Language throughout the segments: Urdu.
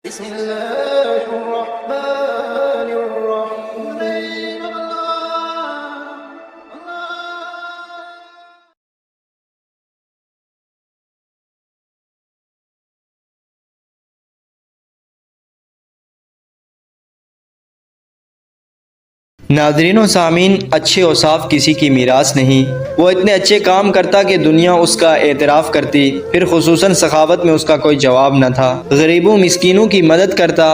بسم اللہ الرحمن الرحیم۔ ناظرین و سامعین، اچھے اوصاف کسی کی میراث نہیں۔ وہ اتنے اچھے کام کرتا کہ دنیا اس کا اعتراف کرتی، پھر خصوصاً سخاوت میں اس کا کوئی جواب نہ تھا۔ غریبوں مسکینوں کی مدد کرتا،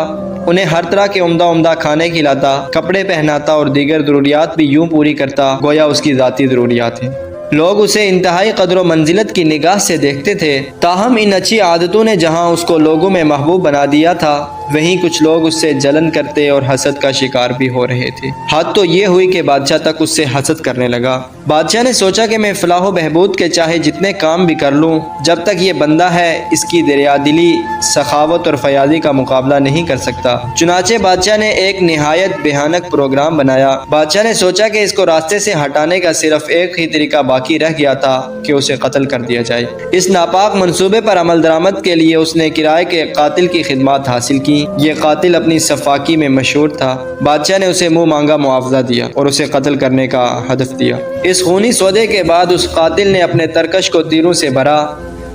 انہیں ہر طرح کے عمدہ کھانے کھلاتا، کپڑے پہناتا اور دیگر ضروریات بھی یوں پوری کرتا گویا اس کی ذاتی ضروریات ہیں۔ لوگ اسے انتہائی قدر و منزلت کی نگاہ سے دیکھتے تھے، تاہم ان اچھی عادتوں نے جہاں اس کو لوگوں میں محبوب بنا دیا تھا، وہیں کچھ لوگ اس سے جلن کرتے اور حسد کا شکار بھی ہو رہے تھے۔ حد تو یہ ہوئی کہ بادشاہ تک اس سے حسد کرنے لگا۔ بادشاہ نے سوچا کہ میں فلاح و بہبود کے چاہے جتنے کام بھی کر لوں، جب تک یہ بندہ ہے اس کی دریا دلی، سخاوت اور فیاضی کا مقابلہ نہیں کر سکتا۔ چنانچہ بادشاہ نے ایک نہایت بھیانک پروگرام بنایا۔ بادشاہ نے سوچا کہ اس کو راستے سے ہٹانے کا صرف ایک ہی طریقہ باقی رہ گیا تھا کہ اسے قتل کر دیا جائے۔ اس ناپاک منصوبے پر عمل درآمد کے لیے اس نے کرائے کے قاتل کی خدمات حاصل کی۔ یہ قاتل اپنی صفاکی میں مشہور تھا۔ بادشاہ نے اسے منہ مانگا معاوضہ دیا اور اسے قتل کرنے کا ہدف دیا۔ اس خونی سودے کے بعد اس قاتل نے اپنے ترکش کو تیروں سے بھرا،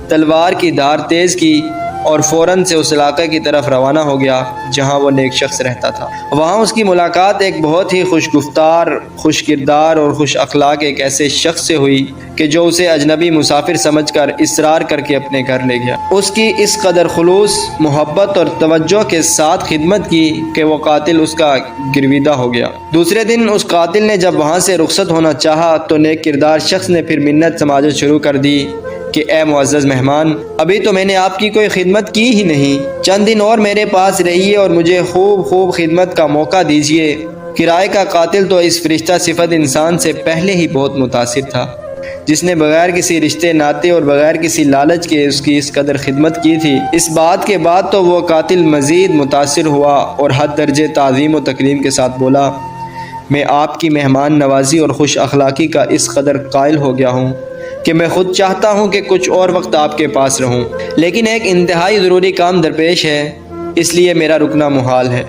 تلوار کی دھار تیز کی اور فوراً سے اس علاقے کی طرف روانہ ہو گیا جہاں وہ نیک شخص رہتا تھا۔ وہاں اس کی ملاقات ایک بہت ہی خوش گفتار، خوش کردار اور خوش اخلاق ایک ایسے شخص سے ہوئی کہ جو اسے اجنبی مسافر سمجھ کر اصرار کر کے اپنے گھر لے گیا۔ اس کی اس قدر خلوص، محبت اور توجہ کے ساتھ خدمت کی کہ وہ قاتل اس کا گرویدہ ہو گیا۔ دوسرے دن اس قاتل نے جب وہاں سے رخصت ہونا چاہا تو نیک کردار شخص نے پھر منت سماجت شروع کر دی کہ اے معزز مہمان، ابھی تو میں نے آپ کی کوئی خدمت کی ہی نہیں، چند دن اور میرے پاس رہیے اور مجھے خوب خدمت کا موقع دیجیے۔ کرائے کا قاتل تو اس فرشتہ صفت انسان سے پہلے ہی بہت متاثر تھا، جس نے بغیر کسی رشتے ناتے اور بغیر کسی لالچ کے اس کی اس قدر خدمت کی تھی۔ اس بات کے بعد تو وہ قاتل مزید متاثر ہوا اور حد درجے تعظیم و تکریم کے ساتھ بولا، میں آپ کی مہمان نوازی اور خوش اخلاقی کا اس قدر قائل ہو گیا ہوں کہ میں خود چاہتا ہوں کہ کچھ اور وقت آپ کے پاس رہوں، لیکن ایک انتہائی ضروری کام درپیش ہے، اس لیے میرا رکنا محال ہے۔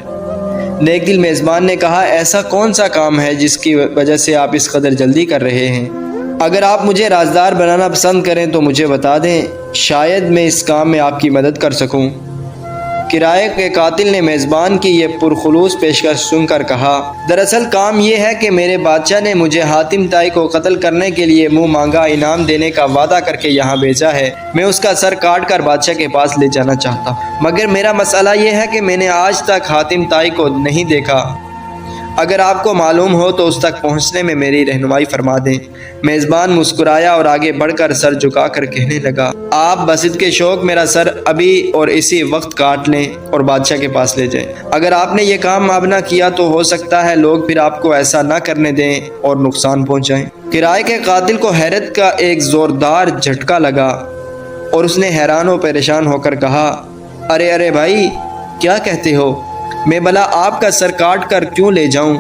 نیک دل میزبان نے کہا، ایسا کون سا کام ہے جس کی وجہ سے آپ اس قدر جلدی کر رہے ہیں؟ اگر آپ مجھے رازدار بنانا پسند کریں تو مجھے بتا دیں، شاید میں اس کام میں آپ کی مدد کر سکوں۔ کرائے کے قاتل نے میزبان کی یہ پرخلوص پیشکش سن کر کہا، دراصل کام یہ ہے کہ میرے بادشاہ نے مجھے حاتم طائی کو قتل کرنے کے لیے منہ مانگا انعام دینے کا وعدہ کر کے یہاں بھیجا ہے۔ میں اس کا سر کاٹ کر بادشاہ کے پاس لے جانا چاہتا ہوں، مگر میرا مسئلہ یہ ہے کہ میں نے آج تک حاتم طائی کو نہیں دیکھا۔ اگر آپ کو معلوم ہو تو اس تک پہنچنے میں میری رہنمائی فرما دیں۔ میزبان مسکرایا اور آگے بڑھ کر سر جھکا کر کہنے لگا، آپ بسط کے شوق میرا سر ابھی اور اسی وقت کاٹ لیں اور بادشاہ کے پاس لے جائیں۔ اگر آپ نے یہ کام اب نہ کیا تو ہو سکتا ہے لوگ پھر آپ کو ایسا نہ کرنے دیں اور نقصان پہنچائیں۔ کرائے کے قاتل کو حیرت کا ایک زوردار جھٹکا لگا اور اس نے حیران و پریشان ہو کر کہا، ارے بھائی، کیا کہتے ہو؟ میں بھلا آپ کا سر کاٹ کر کیوں لے جاؤں؟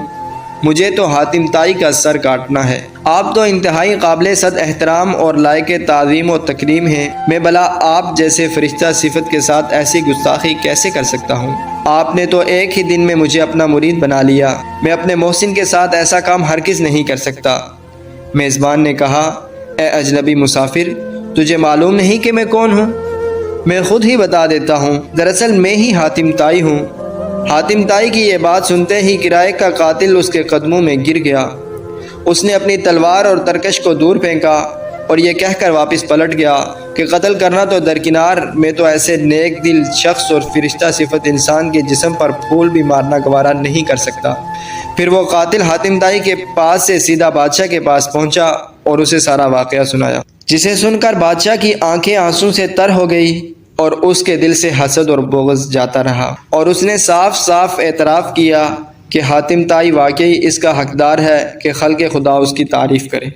مجھے تو حاتم طائی کا سر کاٹنا ہے۔ آپ تو انتہائی قابل صد احترام اور لائق تعظیم و تکریم ہیں، میں بھلا آپ جیسے فرشتہ صفت کے ساتھ ایسی گستاخی کیسے کر سکتا ہوں؟ آپ نے تو ایک ہی دن میں مجھے اپنا مرید بنا لیا، میں اپنے محسن کے ساتھ ایسا کام ہرگز نہیں کر سکتا۔ میزبان نے کہا، اے اجنبی مسافر، تجھے معلوم نہیں کہ میں کون ہوں؟ میں خود ہی بتا دیتا ہوں، دراصل میں ہی حاتم طائی ہوں۔ حاتم طائی کی یہ بات سنتے ہی کرائے کا قاتل اس کے قدموں میں گر گیا۔ اس نے اپنی تلوار اور ترکش کو دور پھینکا اور یہ کہہ کر واپس پلٹ گیا کہ قتل کرنا تو درکنار، میں تو ایسے نیک دل شخص اور فرشتہ صفت انسان کے جسم پر پھول بھی مارنا گوارا نہیں کر سکتا۔ پھر وہ قاتل حاتم طائی کے پاس سے سیدھا بادشاہ کے پاس پہنچا اور اسے سارا واقعہ سنایا، جسے سن کر بادشاہ کی آنکھیں آنسوں سے تر ہو گئی اور اس کے دل سے حسد اور بغض جاتا رہا، اور اس نے صاف اعتراف کیا کہ حاتم طائی واقعی اس کا حقدار ہے کہ خلق خدا اس کی تعریف کرے۔